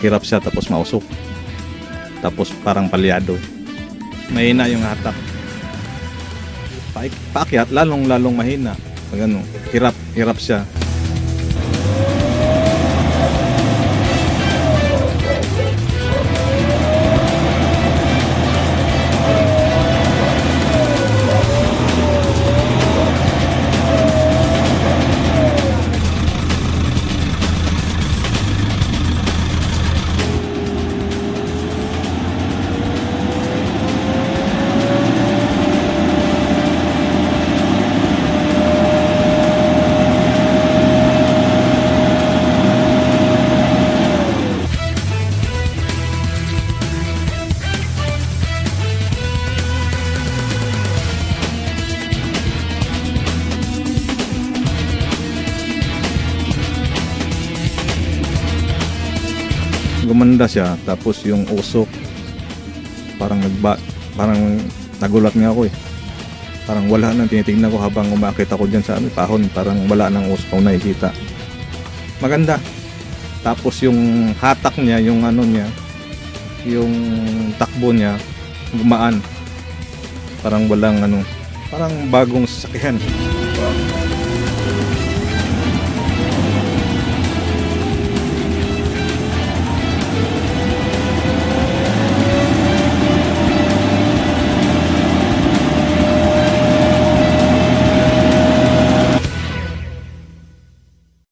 hirap siya tapos mausok. Tapos parang palyado. Mahina yung hatak. Paakyat, lalong mahina. Pag ano, hirap siya. Gumanda siya, tapos yung usok parang nagulat nga ako eh. Parang wala nang tinitingnan ko habang umakit ako dyan sa pahon, parang wala nang usok na nakikita. Maganda. Tapos yung hatak niya, yung yung takbo niya gumaan. Parang walang parang bagong sasakyan.